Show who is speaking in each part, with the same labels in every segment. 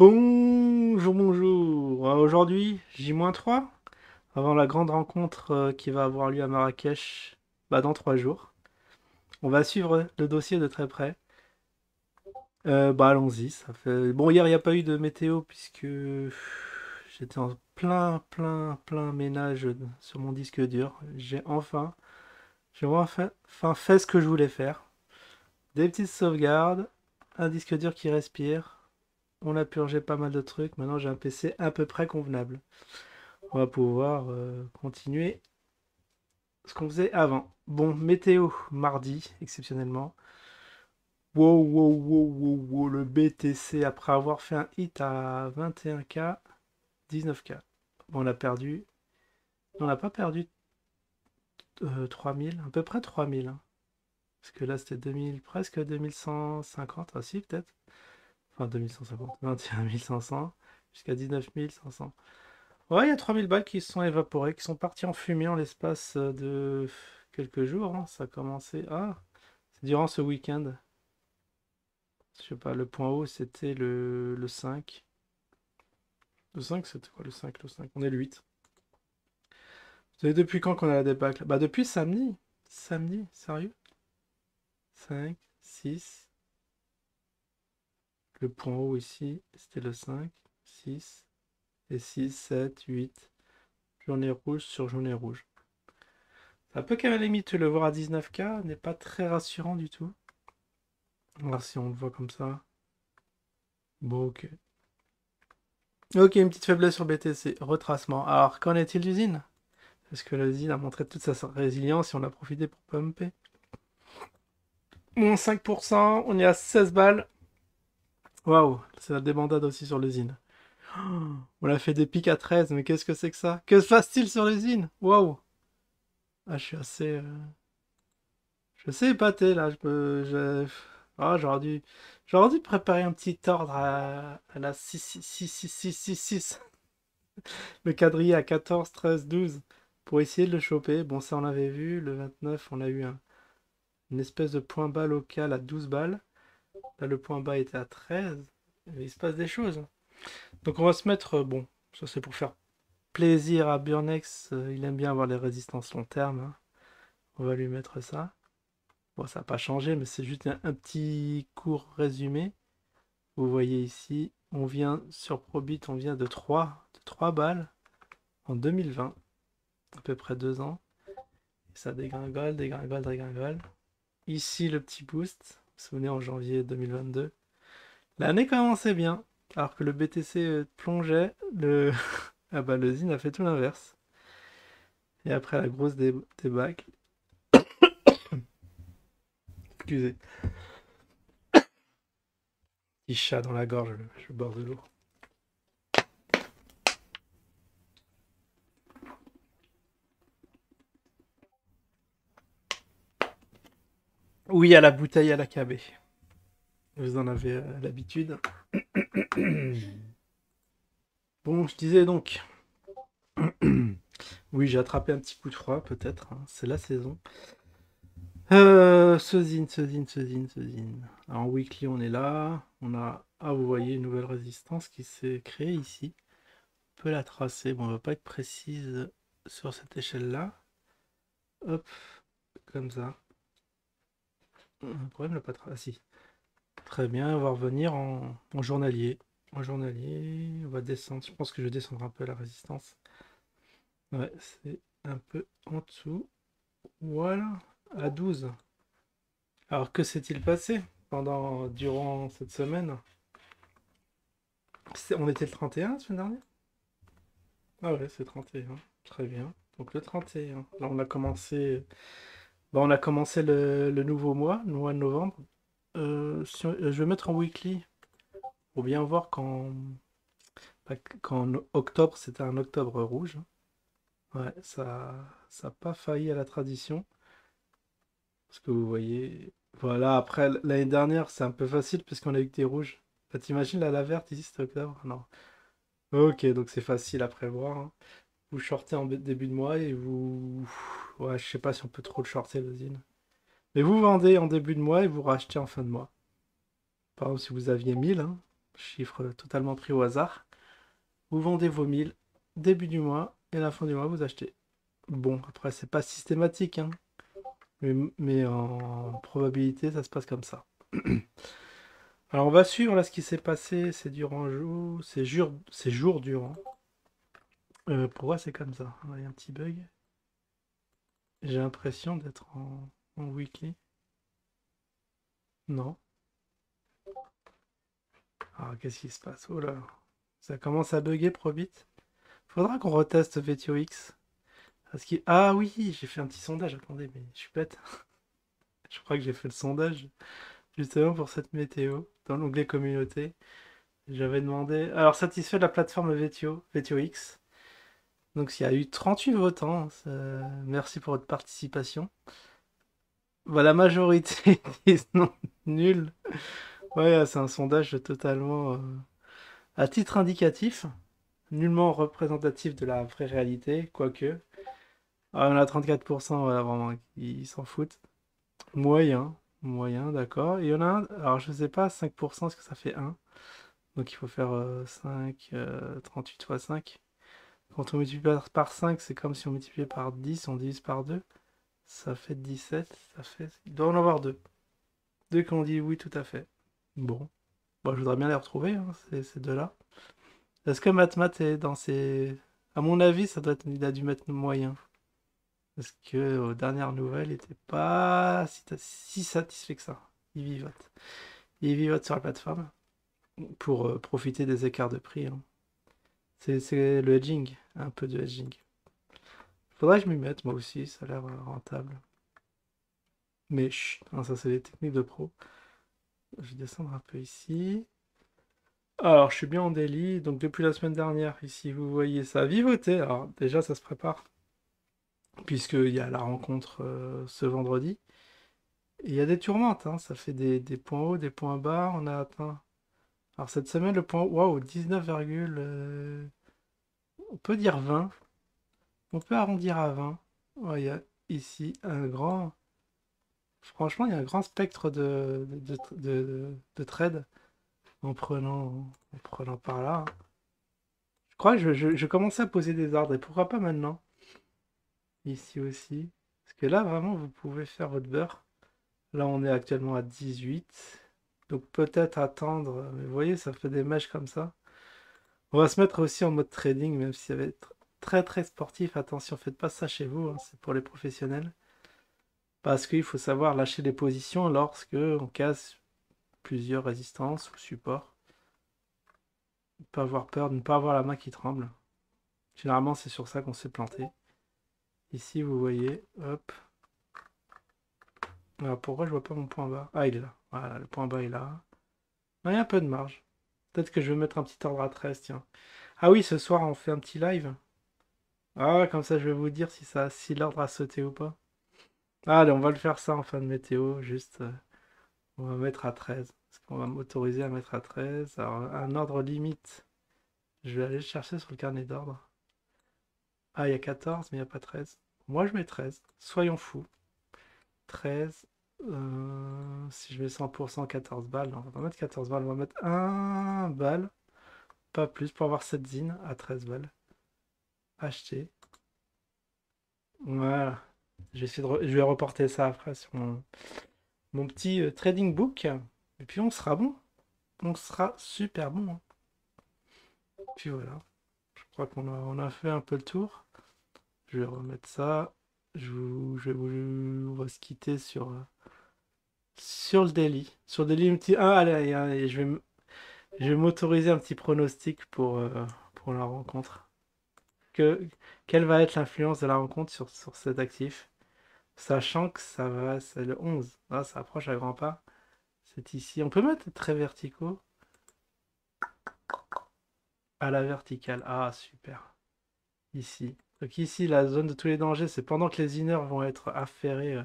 Speaker 1: Bonjour, bonjour. Aujourd'hui, J-3, avant la grande rencontre qui va avoir lieu à Marrakech dans 3 jours. On va suivre le dossier de très près. Allons-y. Ça fait... Bon, hier, il n'y a pas eu de météo puisque j'étais en plein ménage sur mon disque dur. J'ai enfin fait ce que je voulais faire. Des petites sauvegardes, un disque dur qui respire. On a purgé pas mal de trucs. Maintenant, j'ai un PC à peu près convenable. On va pouvoir continuer ce qu'on faisait avant. Bon, météo, mardi, exceptionnellement. Wow, le BTC, après avoir fait un hit à 21K, 19K. Bon, on a perdu. On n'a pas perdu 3000, à peu près 3000, hein. Parce que là, c'était 2000, presque 2150, ah si, peut-être. Enfin, 2150, 21500, jusqu'à 19500. Ouais, il y a 3000 balles qui se sont évaporées, qui sont parties en fumée en l'espace de quelques jours, hein. Ça a commencé. Ah, c'est durant ce week-end. Je sais pas, le point haut c'était le 5. Le 5, c'était quoi le 5? Le 5, on est le 8. Vous savez depuis quand qu'on a la débâcle? Bah, depuis samedi. Samedi, sérieux? 5, 6. Le point haut ici, c'était le 5, 6. Et 6, 7, 8. Journée rouge sur journée rouge. Ça peut quand même à la limite le voir à 19K, n'est pas très rassurant du tout. On va voir si on le voit comme ça. Bon, ok. Ok, une petite faiblesse sur BTC. Retracement. Alors, qu'en est-il d'usine? Est-ce que l'usine a montré toute sa résilience et on a profité pour pumper? Moins 5%, on est à 16 balles. Waouh, c'est la débandade aussi sur l'usine. On a fait des pics à 13, mais qu'est-ce que c'est que ça? Que se passe-t-il sur l'usine? Waouh. Ah, je suis assez... Je sais épaté là. Ah, j'aurais dû préparer un petit ordre à la 6. Le quadrillé à 14, 13, 12 pour essayer de le choper. Bon, ça on l'avait vu. Le 29, on a eu une espèce de point bas local à 12 balles. Là, le point bas était à 13. Il se passe des choses. Donc on va se mettre... bon, ça c'est pour faire plaisir à Burnex. Il aime bien avoir les résistances long terme, hein. On va lui mettre ça. Bon, ça n'a pas changé, mais c'est juste un petit court résumé. Vous voyez ici, on vient sur Probit, on vient de trois balles en 2020, à peu près 2 ans. Et ça dégringole. Ici, le petit boost. Vous vous souvenez, en janvier 2022. L'année commençait bien, alors que le BTC plongeait. Ah bah, le ZIN a fait tout l'inverse. Et après la grosse débâcle, excusez, petit chat dans la gorge, je borde de l'eau. Oui, à la bouteille à la KB. Vous en avez l'habitude. Bon, je disais donc. Oui, j'ai attrapé un petit coup de froid, peut-être, hein. C'est la saison. Ce zine. Alors, en weekly, on est là. On a, ah, vous voyez, une nouvelle résistance qui s'est créée ici. On peut la tracer. Bon, on va pas être précise sur cette échelle-là. Hop, comme ça. Un problème, ne pas tracer. Ah, si. Très bien, on va revenir en journalier. En journalier, on va descendre. Je pense que je vais descendre un peu la résistance. Ouais, c'est un peu en dessous. Voilà, à 12. Alors, que s'est-il passé durant cette semaine? On était le 31 la semaine dernière? Ah ouais, c'est 31. Très bien. Donc le 31. Là, on a commencé le nouveau mois, le mois de novembre. Je vais mettre en weekly pour bien voir qu'en octobre, c'était un octobre rouge. Ouais, ça n'a pas failli à la tradition. Parce que vous voyez, voilà, après l'année dernière, c'est un peu facile parce qu'on a eu que des rouges. Bah, t'imagines la verte ici, c'était octobre? Non. Ok, donc c'est facile à prévoir, hein. Vous shortez en début de mois et vous. Ouais, je sais pas si on peut trop le shorter, le zine. Mais vous vendez en début de mois et vous rachetez en fin de mois. Par exemple, si vous aviez 1000, hein, chiffre totalement pris au hasard. Vous vendez vos 1000 début du mois et à la fin du mois, vous achetez. Bon, après, c'est pas systématique, hein, mais en probabilité, ça se passe comme ça. Alors, on va suivre là ce qui s'est passé ces jours durant. Pourquoi c'est comme ça? Il y a un petit bug. J'ai l'impression d'être en weekly. Non. Ah, qu'est-ce qui se passe? Oh là, ça commence à bugger Probit. Faudra qu'on reteste VTOX. Ah oui, j'ai fait un petit sondage. Attendez, mais je suis bête. Je crois que j'ai fait le sondage justement pour cette météo dans l'onglet communauté. J'avais demandé. Alors, satisfait de la plateforme VTOX. Donc, il y a eu 38 votants. Merci pour votre participation. Bah, la majorité disent non, nul. Ouais, c'est un sondage totalement à titre indicatif, nullement représentatif de la vraie réalité, quoique. Ah, on a 34%, voilà, vraiment, ils s'en foutent. Moyen, moyen, d'accord. Et il y en a un, alors je sais pas, 5%, ce que ça fait 1. Donc il faut faire 5, 38 fois 5. Quand on multiplie par 5, c'est comme si on multipliait par 10, on divise par 2. Ça fait 17, ça fait... Il doit en avoir deux. Deux qui ont dit oui, tout à fait. Bon. Bon, je voudrais bien les retrouver, hein, ces deux-là. Est-ce que Matmat est dans ses... À mon avis, ça doit être... il a dû mettre moyen. Parce que aux dernières nouvelles, il n'était pas si satisfait que ça. Il vivote. Il vivote sur la plateforme pour profiter des écarts de prix, hein. C'est le hedging, un peu de hedging. Faudrait que je m'y mette moi aussi, ça a l'air rentable. Mais chut, hein, ça c'est des techniques de pro. Je vais descendre un peu ici. Alors, je suis bien en daily, donc depuis la semaine dernière, ici, vous voyez, ça a vivoté. Alors, déjà, ça se prépare, puisqu'il y a la rencontre ce vendredi. Et il y a des tourmentes, hein, ça fait des points hauts, des points bas. On a atteint. Alors, cette semaine, le point. Waouh, 19, on peut dire 20. On peut arrondir à 20. Ouais, il y a ici un grand. Franchement, il y a un grand spectre de trade en prenant par là, hein. Je crois que je commençais à poser des ordres, et pourquoi pas maintenant? Ici aussi. Parce que là, vraiment, vous pouvez faire votre beurre. Là, on est actuellement à 18. Donc peut-être attendre. Mais vous voyez, ça fait des mèches comme ça. On va se mettre aussi en mode trading, même si ça va être très très sportif. Attention, faites pas ça chez vous, hein, c'est pour les professionnels. Parce qu'il faut savoir lâcher les positions lorsque on casse plusieurs résistances ou supports. Ne pas avoir peur, de ne pas avoir la main qui tremble. Généralement, c'est sur ça qu'on s'est planté. Ici, vous voyez, hop. Alors, pourquoi je vois pas mon point bas? Ah, il est là. Voilà, le point bas est là. Ah, il y a un peu de marge. Peut-être que je vais mettre un petit ordre à 13, tiens. Ah oui, ce soir, on fait un petit live. Ah, comme ça, je vais vous dire si l'ordre a sauté ou pas. Ah, allez, on va le faire ça en fin de météo. Juste, on va mettre à 13. Parce qu'on va m'autoriser à mettre à 13. Alors, un ordre limite. Je vais aller le chercher sur le carnet d'ordre. Ah, il y a 14, mais il n'y a pas 13. Moi, je mets 13. Soyons fous. 13. Si je mets 100%, 14 balles. Non, on va pas mettre 14 balles. On va mettre 1 balle. Pas plus pour avoir cette zine à 13 balles. Acheter. Voilà. Je vais reporter ça après sur mon petit trading book. Et puis on sera bon. On sera super bon, hein. Puis voilà. Je crois qu'on a fait un peu le tour. Je vais remettre ça. On va se quitter sur le daily. Sur le daily, allez, allez, je vais m'autoriser un petit pronostic pour la rencontre. Quelle va être l'influence de la rencontre sur cet actif? Sachant que c'est le 11. Ah, ça approche à grands pas. C'est ici. On peut mettre très verticaux à la verticale. Ah, super. Ici. Donc ici, la zone de tous les dangers, c'est pendant que les inner vont être affairés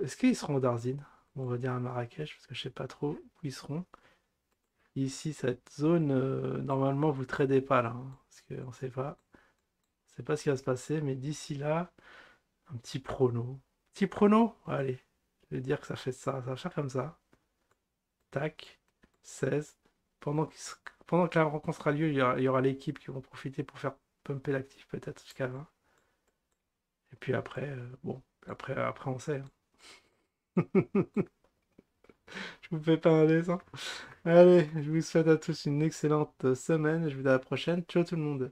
Speaker 1: Est-ce qu'ils seront au Darzine? On va dire à Marrakech, parce que je sais pas trop où ils seront. Ici, cette zone, normalement, vous tradez pas là, hein, parce qu'on sait pas. On sait pas ce qui va se passer, mais d'ici là, un petit prono. Petit prono? Allez, je vais dire que ça fait ça. Ça va faire comme ça. tac, 16. Pendant que la rencontre sera lieu, il y aura l'équipe qui vont profiter pour faire pumper l'actif peut-être jusqu'à 20. Et puis après, bon, après on sait, hein. Je vous fais pas un dessin. Allez, je vous souhaite à tous une excellente semaine. Je vous dis à la prochaine. Ciao tout le monde.